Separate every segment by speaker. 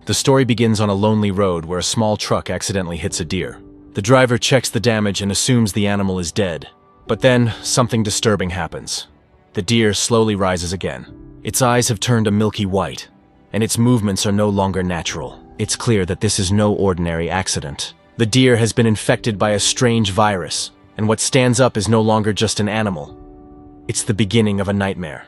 Speaker 1: The story begins on a lonely road where a small truck accidentally hits a deer. The driver checks the damage and assumes the animal is dead. But then, something disturbing happens. The deer slowly rises again. Its eyes have turned a milky white, and its movements are no longer natural. It's clear that this is no ordinary accident. The deer has been infected by a strange virus, and what stands up is no longer just an animal. It's the beginning of a nightmare.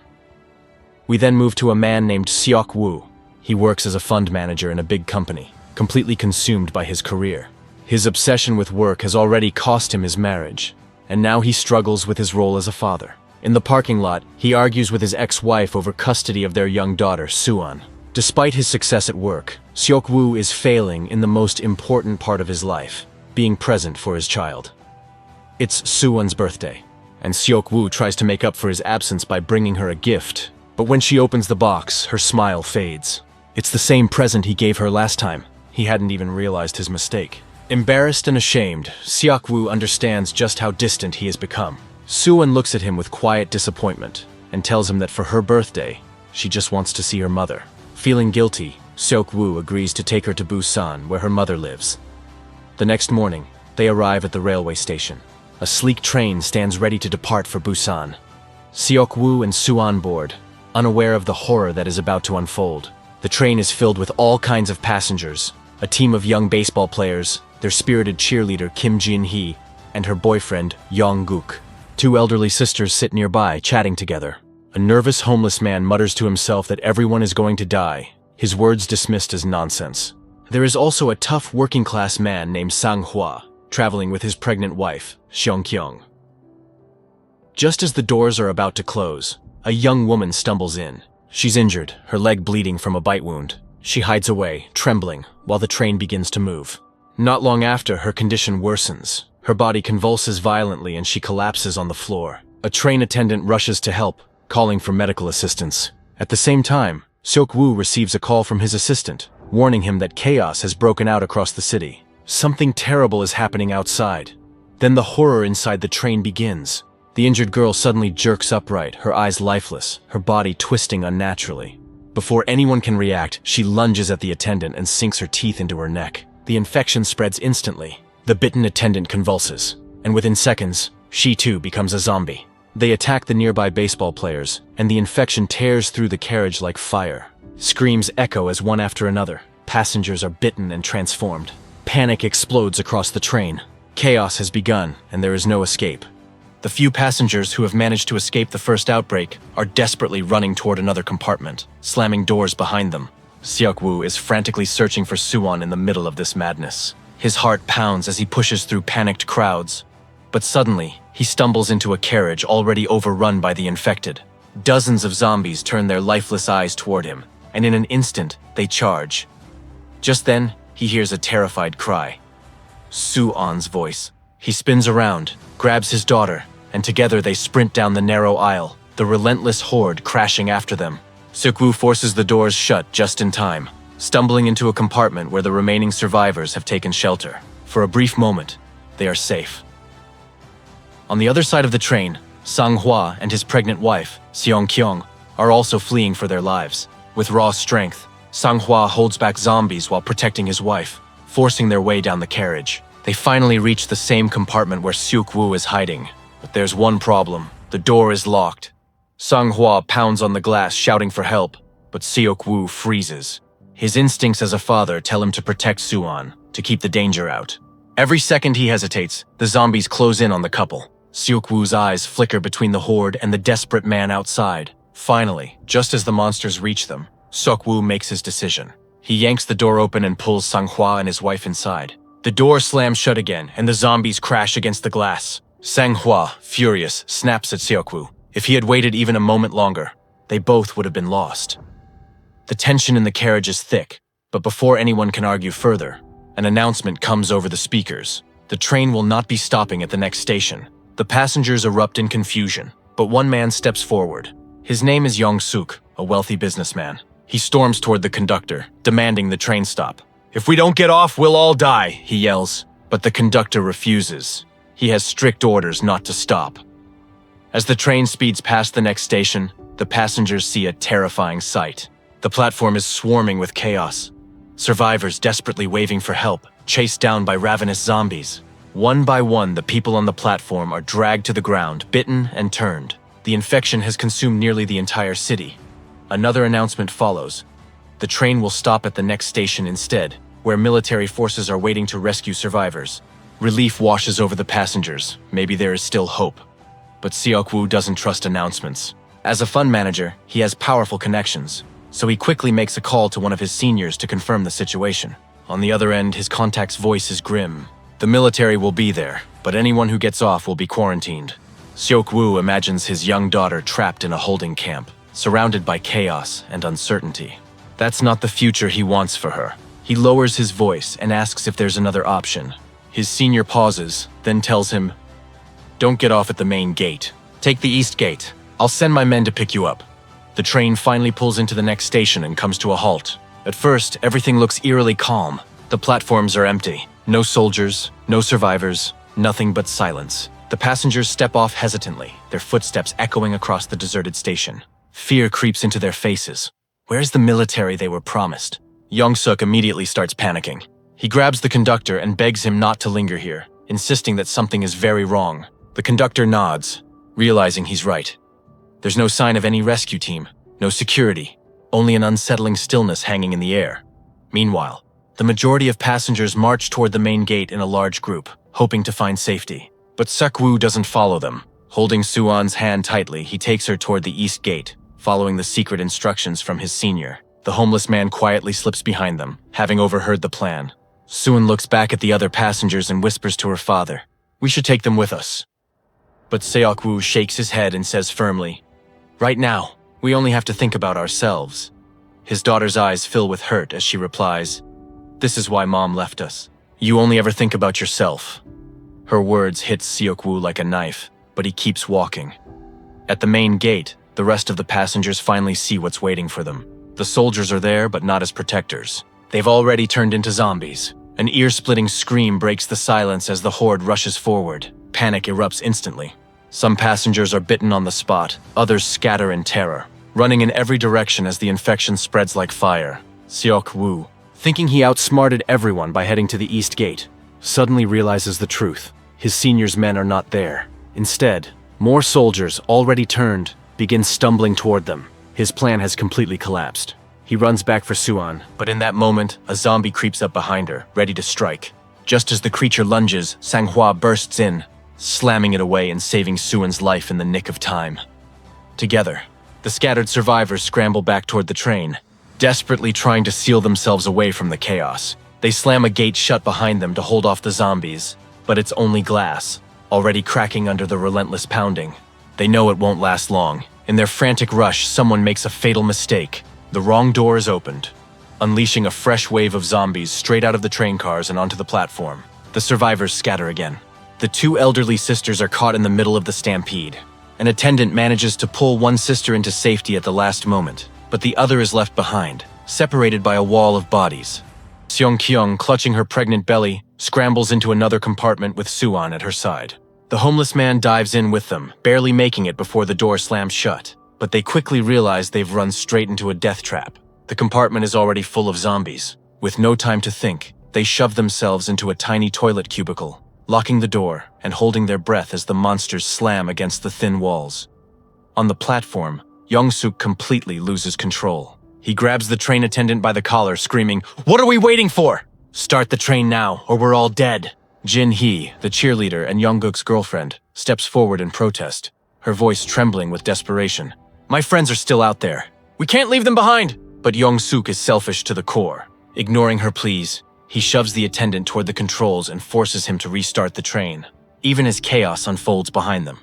Speaker 1: We then move to a man named Seok-woo. He works as a fund manager in a big company, completely consumed by his career. His obsession with work has already cost him his marriage, and now he struggles with his role as a father. In the parking lot, he argues with his ex-wife over custody of their young daughter, Suan. Despite his success at work, Seok-woo is failing in the most important part of his life, being present for his child. It's Suan's birthday, and Seok-woo tries to make up for his absence by bringing her a gift. But when she opens the box, her smile fades. It's the same present he gave her last time. He hadn't even realized his mistake. Embarrassed and ashamed, Seok-woo understands just how distant he has become. Suan looks at him with quiet disappointment and tells him that for her birthday, she just wants to see her mother. Feeling guilty, Seok-woo agrees to take her to Busan, where her mother lives. The next morning, they arrive at the railway station. A sleek train stands ready to depart for Busan. Seok-woo and Suan board, unaware of the horror that is about to unfold. The train is filled with all kinds of passengers, a team of young baseball players, their spirited cheerleader Kim Jin-hee, and her boyfriend Yong-guk. Two elderly sisters sit nearby, chatting together. A nervous homeless man mutters to himself that everyone is going to die, his words dismissed as nonsense. There is also a tough working-class man named Sang-hwa, traveling with his pregnant wife, Seong-kyung. Just as the doors are about to close, a young woman stumbles in. She's injured, her leg bleeding from a bite wound. She hides away, trembling, while the train begins to move. Not long after, her condition worsens. Her body convulses violently and she collapses on the floor. A train attendant rushes to help, calling for medical assistance. At the same time, Seok-woo receives a call from his assistant, warning him that chaos has broken out across the city. Something terrible is happening outside. Then the horror inside the train begins. The injured girl suddenly jerks upright, her eyes lifeless, her body twisting unnaturally. Before anyone can react, she lunges at the attendant and sinks her teeth into her neck. The infection spreads instantly. The bitten attendant convulses, and within seconds, she too becomes a zombie. They attack the nearby baseball players, and the infection tears through the carriage like fire. Screams echo as one after another. Passengers are bitten and transformed. Panic explodes across the train. Chaos has begun, and there is no escape. The few passengers who have managed to escape the first outbreak are desperately running toward another compartment, slamming doors behind them. Seok-woo is frantically searching for Suan in the middle of this madness. His heart pounds as he pushes through panicked crowds. But suddenly, he stumbles into a carriage already overrun by the infected. Dozens of zombies turn their lifeless eyes toward him, and in an instant, they charge. Just then, he hears a terrified cry. Suan's voice. He spins around, grabs his daughter, and together they sprint down the narrow aisle, the relentless horde crashing after them. Seok-woo forces the doors shut just in time, stumbling into a compartment where the remaining survivors have taken shelter. For a brief moment, they are safe. On the other side of the train, Sang-hwa and his pregnant wife, Seong-kyung, are also fleeing for their lives. With raw strength, Sang-hwa holds back zombies while protecting his wife, forcing their way down the carriage. They finally reach the same compartment where Seok-woo is hiding. But there's one problem. The door is locked. Sang-hwa pounds on the glass, shouting for help, but Seok-woo freezes. His instincts as a father tell him to protect Suan, to keep the danger out. Every second he hesitates, the zombies close in on the couple. Seok-woo's eyes flicker between the horde and the desperate man outside. Finally, just as the monsters reach them, Seok-woo makes his decision. He yanks the door open and pulls Sang-hwa and his wife inside. The door slams shut again, and the zombies crash against the glass. Sang-hwa, furious, snaps at Seok-woo. If he had waited even a moment longer, they both would have been lost. The tension in the carriage is thick, but before anyone can argue further, an announcement comes over the speakers. The train will not be stopping at the next station. The passengers erupt in confusion, but one man steps forward. His name is Yong-suk, a wealthy businessman. He storms toward the conductor, demanding the train stop. "If we don't get off, we'll all die," he yells. But the conductor refuses. He has strict orders not to stop. As the train speeds past the next station, the passengers see a terrifying sight. The platform is swarming with chaos. Survivors desperately waving for help, chased down by ravenous zombies. One by one, the people on the platform are dragged to the ground, bitten and turned. The infection has consumed nearly the entire city. Another announcement follows. The train will stop at the next station instead, where military forces are waiting to rescue survivors. Relief washes over the passengers. Maybe there is still hope. But Seok-woo doesn't trust announcements. As a fund manager, he has powerful connections, so he quickly makes a call to one of his seniors to confirm the situation. On the other end, his contact's voice is grim. The military will be there, but anyone who gets off will be quarantined. Seok-woo imagines his young daughter trapped in a holding camp, surrounded by chaos and uncertainty. That's not the future he wants for her. He lowers his voice and asks if there's another option. His senior pauses, then tells him, "Don't get off at the main gate. Take the east gate. I'll send my men to pick you up." The train finally pulls into the next station and comes to a halt. At first, everything looks eerily calm. The platforms are empty. No soldiers, no survivors, nothing but silence. The passengers step off hesitantly, their footsteps echoing across the deserted station. Fear creeps into their faces. Where's the military they were promised? Young-suk immediately starts panicking. He grabs the conductor and begs him not to linger here, insisting that something is very wrong. The conductor nods, realizing he's right. There's no sign of any rescue team, no security, only an unsettling stillness hanging in the air. Meanwhile, the majority of passengers march toward the main gate in a large group, hoping to find safety. But Seok-woo doesn't follow them. Holding Soo-won's hand tightly, he takes her toward the east gate, following the secret instructions from his senior. The homeless man quietly slips behind them, having overheard the plan. Soo-won looks back at the other passengers and whispers to her father, "We should take them with us." But Seok-woo shakes his head and says firmly, "Right now, we only have to think about ourselves." His daughter's eyes fill with hurt as she replies, "This is why Mom left us. You only ever think about yourself." Her words hit Seok-woo like a knife, but he keeps walking. At the main gate, the rest of the passengers finally see what's waiting for them. The soldiers are there, but not as protectors. They've already turned into zombies. An ear-splitting scream breaks the silence as the horde rushes forward. Panic erupts instantly. Some passengers are bitten on the spot, others scatter in terror, running in every direction as the infection spreads like fire. Seok-woo, thinking he outsmarted everyone by heading to the east gate, suddenly realizes the truth. His senior's men are not there. Instead, more soldiers, already turned, begin stumbling toward them. His plan has completely collapsed. He runs back for Soo-won, but in that moment, a zombie creeps up behind her, ready to strike. Just as the creature lunges, Sang-hwa bursts in, slamming it away and saving Soo-won's life in the nick of time. Together, the scattered survivors scramble back toward the train, desperately trying to seal themselves away from the chaos. They slam a gate shut behind them to hold off the zombies, but it's only glass, already cracking under the relentless pounding. They know it won't last long. In their frantic rush, someone makes a fatal mistake. The wrong door is opened, unleashing a fresh wave of zombies straight out of the train cars and onto the platform. The survivors scatter again. The two elderly sisters are caught in the middle of the stampede. An attendant manages to pull one sister into safety at the last moment, but the other is left behind, separated by a wall of bodies. Seong-kyung, clutching her pregnant belly, scrambles into another compartment with Soo-won at her side. The homeless man dives in with them, barely making it before the door slams shut. But they quickly realize they've run straight into a death trap. The compartment is already full of zombies. With no time to think, they shove themselves into a tiny toilet cubicle, locking the door and holding their breath as the monsters slam against the thin walls. On the platform, Young-suk completely loses control. He grabs the train attendant by the collar, screaming, "What are we waiting for? Start the train now, or we're all dead." Jin-hee, the cheerleader and Young-guk's girlfriend, steps forward in protest, her voice trembling with desperation. "My friends are still out there. We can't leave them behind!" But Young-suk is selfish to the core. Ignoring her pleas, he shoves the attendant toward the controls and forces him to restart the train, even as chaos unfolds behind them.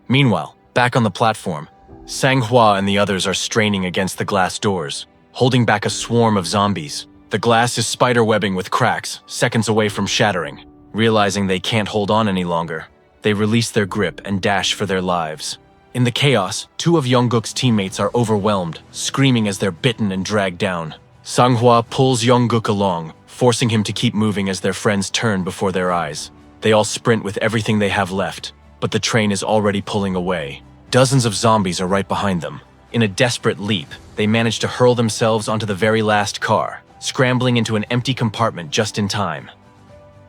Speaker 1: Meanwhile, back on the platform, Sang-hwa and the others are straining against the glass doors, holding back a swarm of zombies. The glass is spiderwebbing with cracks, seconds away from shattering. Realizing they can't hold on any longer, they release their grip and dash for their lives. In the chaos, two of Young-guk's teammates are overwhelmed, screaming as they're bitten and dragged down. Sang-hwa pulls Young-guk along, forcing him to keep moving as their friends turn before their eyes. They all sprint with everything they have left, but the train is already pulling away. Dozens of zombies are right behind them. In a desperate leap, they manage to hurl themselves onto the very last car. scrambling into an empty compartment just in time.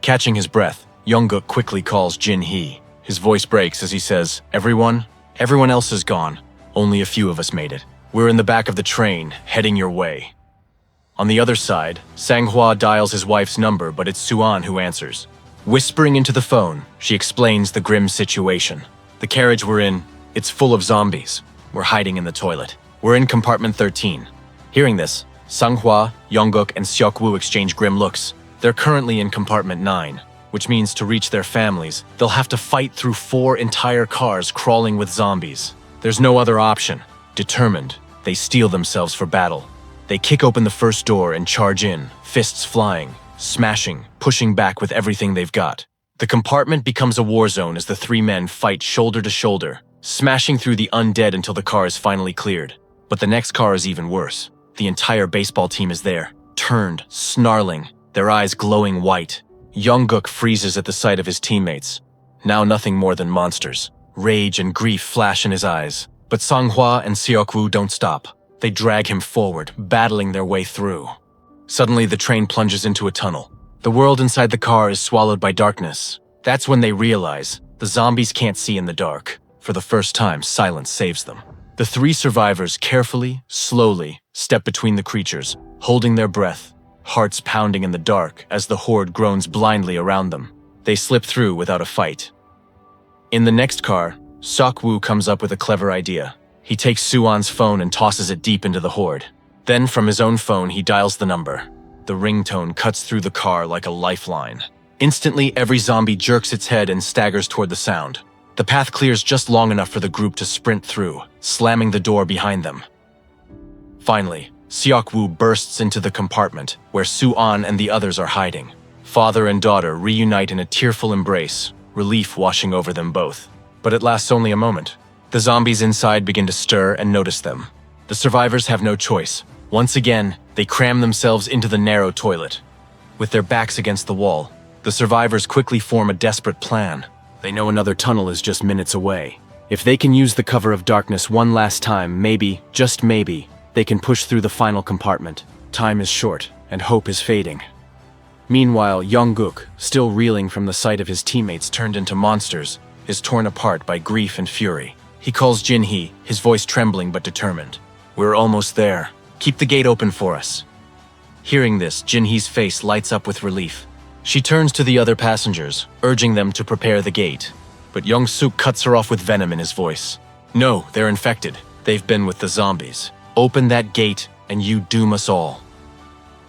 Speaker 1: Catching his breath, Jungkook quickly calls Jin-hee. His voice breaks as he says, Everyone else is gone. Only a few of us made it. We're in the back of the train, heading your way." On the other side, Sang-hwa dials his wife's number, but it's Suan who answers. Whispering into the phone, she explains the grim situation. "The carriage we're in, it's full of zombies. We're hiding in the toilet. We're in compartment 13. Hearing this, Sang-hwa, Jungkook, and Seok-woo exchange grim looks. They're currently in compartment 9, which means to reach their families, they'll have to fight through 4 entire cars crawling with zombies. There's no other option. Determined, they steel themselves for battle. They kick open the first door and charge in, fists flying, smashing, pushing back with everything they've got. The compartment becomes a war zone as the 3 men fight shoulder to shoulder, smashing through the undead until the car is finally cleared. But the next car is even worse. The entire baseball team is there, turned, snarling, their eyes glowing white. Jungkook freezes at the sight of his teammates. Now nothing more than monsters. Rage and grief flash in his eyes. But Sang-hwa and Seok-woo don't stop. They drag him forward, battling their way through. Suddenly, the train plunges into a tunnel. The world inside the car is swallowed by darkness. That's when they realize the zombies can't see in the dark. For the first time, silence saves them. The 3 survivors carefully, slowly, step between the creatures, holding their breath, hearts pounding in the dark as the horde groans blindly around them. They slip through without a fight. In the next car, Seok-woo comes up with a clever idea. He takes Suan's phone and tosses it deep into the horde. Then, from his own phone, he dials the number. The ringtone cuts through the car like a lifeline. Instantly, every zombie jerks its head and staggers toward the sound. The path clears just long enough for the group to sprint through, slamming the door behind them. Finally, Seok-woo bursts into the compartment, where Suan and the others are hiding. Father and daughter reunite in a tearful embrace, relief washing over them both. But it lasts only a moment. The zombies inside begin to stir and notice them. The survivors have no choice. Once again, they cram themselves into the narrow toilet. With their backs against the wall, the survivors quickly form a desperate plan. They know another tunnel is just minutes away. If they can use the cover of darkness one last time, maybe, just maybe, they can push through the final compartment. Time is short, and hope is fading. Meanwhile, Jungkook, still reeling from the sight of his teammates turned into monsters, is torn apart by grief and fury. He calls Jin-hee, his voice trembling but determined. "We're almost there. Keep the gate open for us." Hearing this, Jin-hee's face lights up with relief. She turns to the other passengers, urging them to prepare the gate. But Young-suk cuts her off with venom in his voice. "No, they're infected. They've been with the zombies. Open that gate, and you doom us all."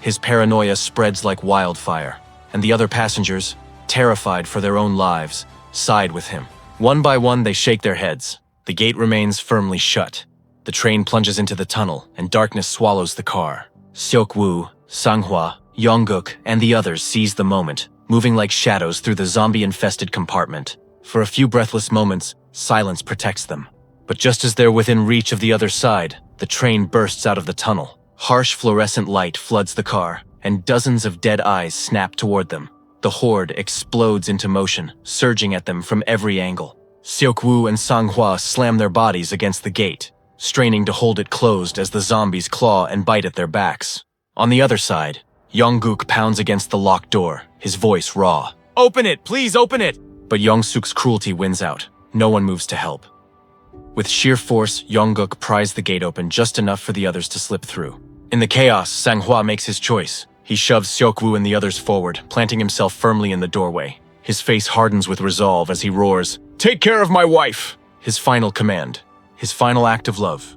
Speaker 1: His paranoia spreads like wildfire, and the other passengers, terrified for their own lives, side with him. One by one, they shake their heads. The gate remains firmly shut. The train plunges into the tunnel, and darkness swallows the car. Seok-woo, Sang-hwa, Jungkook, and the others seize the moment, moving like shadows through the zombie-infested compartment. For a few breathless moments, silence protects them. But just as they're within reach of the other side, the train bursts out of the tunnel. Harsh fluorescent light floods the car, and dozens of dead eyes snap toward them. The horde explodes into motion, surging at them from every angle. Seok-woo and Sang-hwa slam their bodies against the gate, straining to hold it closed as the zombies claw and bite at their backs. On the other side, Jungkook pounds against the locked door, his voice raw. "Open it! Please open it!" But Young-suk's cruelty wins out. No one moves to help. With sheer force, Jungkook pries the gate open just enough for the others to slip through. In the chaos, Sang-hwa makes his choice. He shoves Seok-woo and the others forward, planting himself firmly in the doorway. His face hardens with resolve as he roars, "Take care of my wife!" His final command. His final act of love.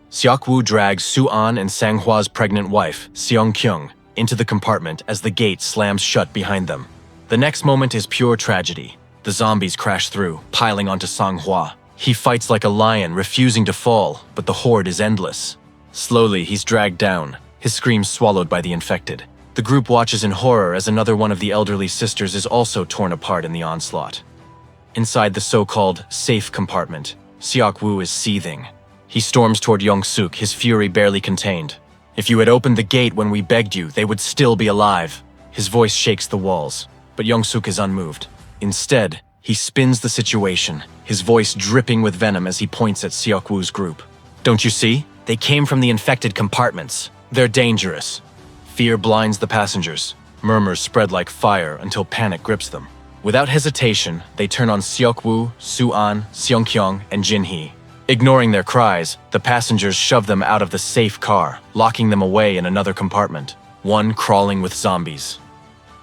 Speaker 1: Seok-woo drags Suan and Sang-hwa's pregnant wife, Seong-kyung, into the compartment as the gate slams shut behind them. The next moment is pure tragedy. The zombies crash through, piling onto Sang-hwa. He fights like a lion, refusing to fall, but the horde is endless. Slowly, he's dragged down, his screams swallowed by the infected. The group watches in horror as another one of the elderly sisters is also torn apart in the onslaught. Inside the so-called safe compartment, Seok-woo is seething. He storms toward Young-suk, his fury barely contained. "If you had opened the gate when we begged you, they would still be alive." His voice shakes the walls, but Young-suk is unmoved. Instead, he spins the situation, his voice dripping with venom as he points at Seok-woo's group. "Don't you see? They came from the infected compartments. They're dangerous. Fear blinds the passengers. Murmurs spread like fire until panic grips them. Without hesitation, they turn on Seok-woo, Soo-an, Seong-kyung, and Jin-hee. Ignoring their cries, the passengers shove them out of the safe car, locking them away in another compartment, one crawling with zombies.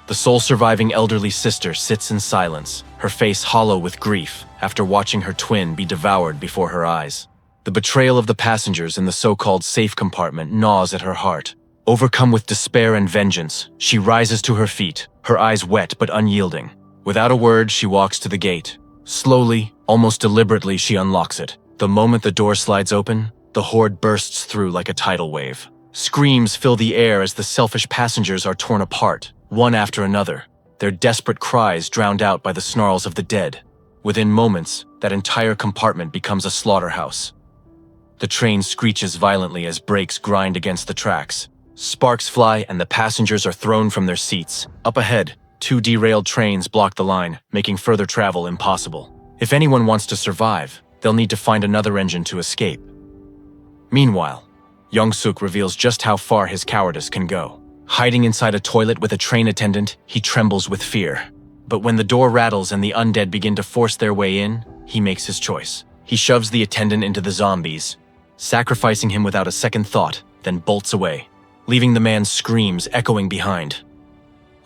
Speaker 1: The sole surviving elderly sister sits in silence, her face hollow with grief after watching her twin be devoured before her eyes. The betrayal of the passengers in the so-called safe compartment gnaws at her heart. Overcome with despair and vengeance, she rises to her feet, her eyes wet but unyielding. Without a word, she walks to the gate. Slowly, almost deliberately, she unlocks it. The moment the door slides open, the horde bursts through like a tidal wave. Screams fill the air as the selfish passengers are torn apart, one after another, their desperate cries drowned out by the snarls of the dead. Within moments, that entire compartment becomes a slaughterhouse. The train screeches violently as brakes grind against the tracks. Sparks fly and the passengers are thrown from their seats. Up ahead, 2 derailed trains block the line, making further travel impossible. If anyone wants to survive, they'll need to find another engine to escape. Meanwhile, Young-suk reveals just how far his cowardice can go. Hiding inside a toilet with a train attendant, he trembles with fear. But when the door rattles and the undead begin to force their way in, he makes his choice. He shoves the attendant into the zombies, sacrificing him without a second thought, then bolts away, leaving the man's screams echoing behind.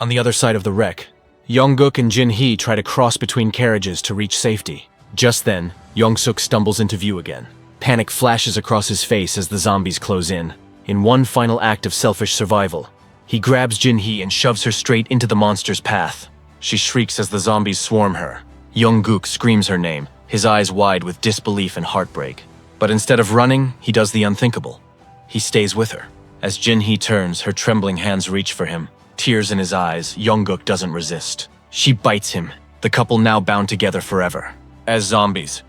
Speaker 1: On the other side of the wreck, Young-guk and Jin-hee try to cross between carriages to reach safety. Just then, Young-suk stumbles into view again. Panic flashes across his face as the zombies close in. In one final act of selfish survival, he grabs Jin-hee and shoves her straight into the monster's path. She shrieks as the zombies swarm her. Young-guk screams her name, his eyes wide with disbelief and heartbreak. But instead of running, he does the unthinkable. He stays with her. As Jin-hee turns, her trembling hands reach for him. Tears in his eyes, Young-guk doesn't resist. She bites him, the couple now bound together forever. As zombies.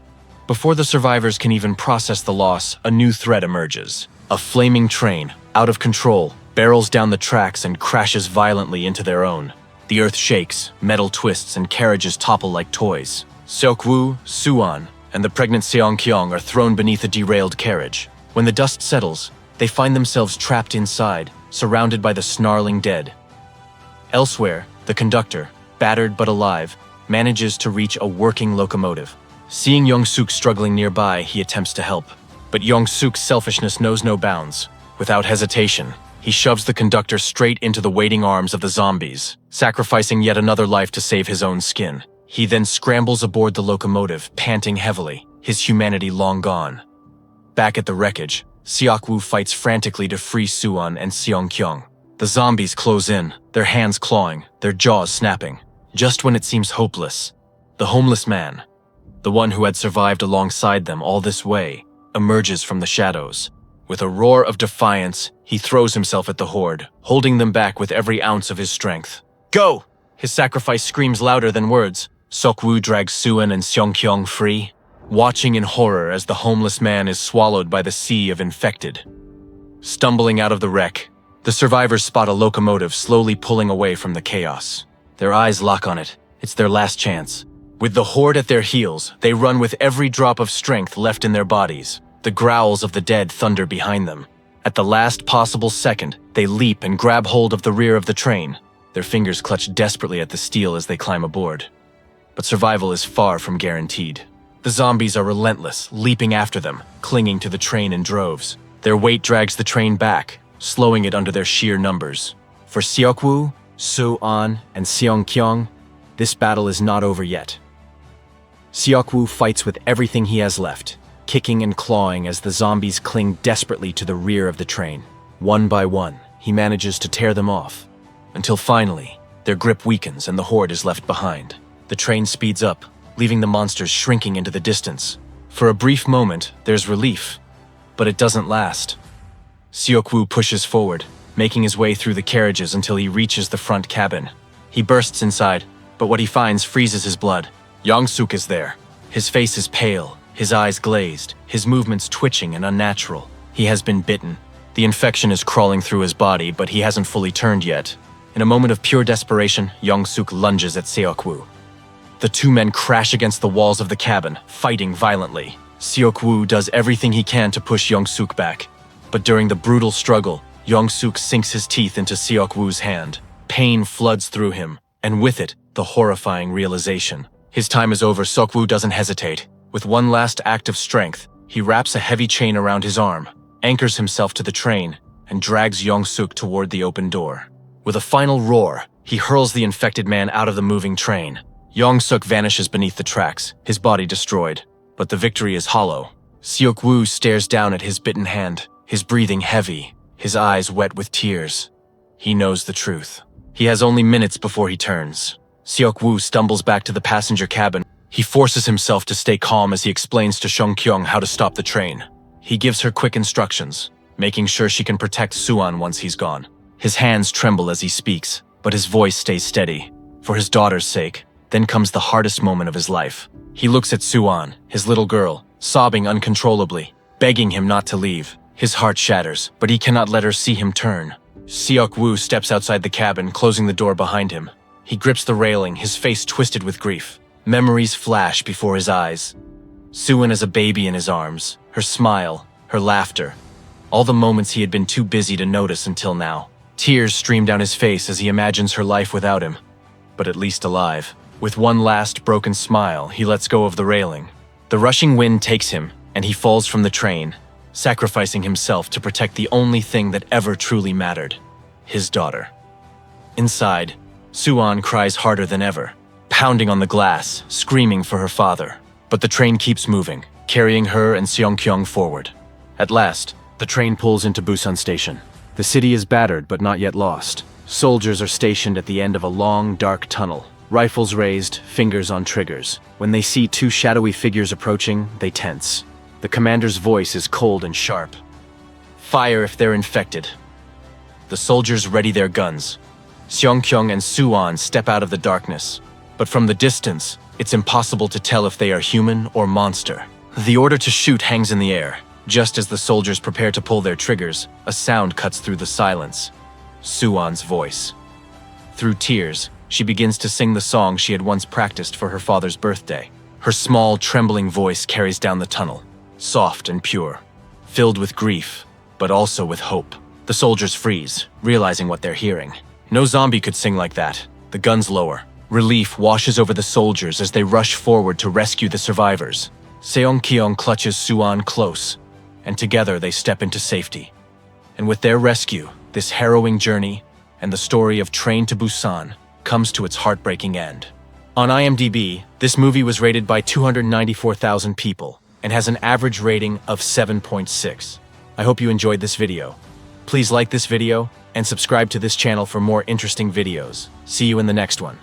Speaker 1: Before the survivors can even process the loss, a new threat emerges. A flaming train, out of control, barrels down the tracks and crashes violently into their own. The earth shakes, metal twists, and carriages topple like toys. Seok-woo, Soo-an, and the pregnant Seong-kyung are thrown beneath a derailed carriage. When the dust settles, they find themselves trapped inside, surrounded by the snarling dead. Elsewhere, the conductor, battered but alive, manages to reach a working locomotive. Seeing Young-suk struggling nearby, he attempts to help. But Young-suk's selfishness knows no bounds. Without hesitation, he shoves the conductor straight into the waiting arms of the zombies, sacrificing yet another life to save his own skin. He then scrambles aboard the locomotive, panting heavily, his humanity long gone. Back at the wreckage, Seok-woo fights frantically to free Soo-an and Seong-kyung. The zombies close in, their hands clawing, their jaws snapping. Just when it seems hopeless, the homeless man, the one who had survived alongside them all this way, emerges from the shadows. With a roar of defiance, he throws himself at the horde, holding them back with every ounce of his strength. Go! His sacrifice screams louder than words. Seok-woo drags Soo-an and Seong-kyung free, watching in horror as the homeless man is swallowed by the sea of infected. Stumbling out of the wreck, the survivors spot a locomotive slowly pulling away from the chaos. Their eyes lock on it. It's their last chance. With the horde at their heels, they run with every drop of strength left in their bodies. The growls of the dead thunder behind them. At the last possible second, they leap and grab hold of the rear of the train. Their fingers clutch desperately at the steel as they climb aboard. But survival is far from guaranteed. The zombies are relentless, leaping after them, clinging to the train in droves. Their weight drags the train back, slowing it under their sheer numbers. For Seok-woo, Soo-an, and Seong-kyung, this battle is not over yet. Seok-woo fights with everything he has left, kicking and clawing as the zombies cling desperately to the rear of the train. One by one, he manages to tear them off, until finally, their grip weakens and the horde is left behind. The train speeds up, leaving the monsters shrinking into the distance. For a brief moment, there's relief, but it doesn't last. Seok-woo pushes forward, making his way through the carriages until he reaches the front cabin. He bursts inside, but what he finds freezes his blood. Young-suk is there. His face is pale, his eyes glazed, his movements twitching and unnatural. He has been bitten. The infection is crawling through his body, but he hasn't fully turned yet. In a moment of pure desperation, Young-suk lunges at Seok-woo. The two men crash against the walls of the cabin, fighting violently. Seok-woo does everything he can to push Young-suk back. But during the brutal struggle, Young-suk sinks his teeth into Seok-woo's hand. Pain floods through him, and with it, the horrifying realization. His time is over. Seok-woo doesn't hesitate. With one last act of strength, he wraps a heavy chain around his arm, anchors himself to the train, and drags Young-suk toward the open door. With a final roar, he hurls the infected man out of the moving train. Young-suk vanishes beneath the tracks, his body destroyed. But the victory is hollow. Seok-woo stares down at his bitten hand, his breathing heavy, his eyes wet with tears. He knows the truth. He has only minutes before he turns. Seok-woo stumbles back to the passenger cabin. He forces himself to stay calm as he explains to Seong-kyung how to stop the train. He gives her quick instructions, making sure she can protect Suan once he's gone. His hands tremble as he speaks, but his voice stays steady. For his daughter's sake, then comes the hardest moment of his life. He looks at Suan, his little girl, sobbing uncontrollably, begging him not to leave. His heart shatters, but he cannot let her see him turn. Seok-woo steps outside the cabin, closing the door behind him. He grips the railing, his face twisted with grief. Memories flash before his eyes. Suan as a baby in his arms, her smile, her laughter. All the moments he had been too busy to notice until now. Tears stream down his face as he imagines her life without him, but at least alive. With one last broken smile, he lets go of the railing. The rushing wind takes him, and he falls from the train, sacrificing himself to protect the only thing that ever truly mattered, his daughter. Inside, Suan cries harder than ever, pounding on the glass, screaming for her father. But the train keeps moving, carrying her and Seong-kyung forward. At last, the train pulls into Busan Station. The city is battered but not yet lost. Soldiers are stationed at the end of a long, dark tunnel, rifles raised, fingers on triggers. When they see two shadowy figures approaching, they tense. The commander's voice is cold and sharp. Fire if they're infected. The soldiers ready their guns. Seong-kyung and Suan step out of the darkness. But from the distance, it's impossible to tell if they are human or monster. The order to shoot hangs in the air. Just as the soldiers prepare to pull their triggers, a sound cuts through the silence. Suan's voice. Through tears, she begins to sing the song she had once practiced for her father's birthday. Her small, trembling voice carries down the tunnel, soft and pure, filled with grief, but also with hope. The soldiers freeze, realizing what they're hearing. No zombie could sing like that. The guns lower. Relief washes over the soldiers as they rush forward to rescue the survivors. Seong-kyung clutches Suan close, and together they step into safety. And with their rescue, this harrowing journey, and the story of Train to Busan, comes to its heartbreaking end. On IMDb, this movie was rated by 294,000 people, and has an average rating of 7.6. I hope you enjoyed this video. Please like this video, and subscribe to this channel for more interesting videos. See you in the next one.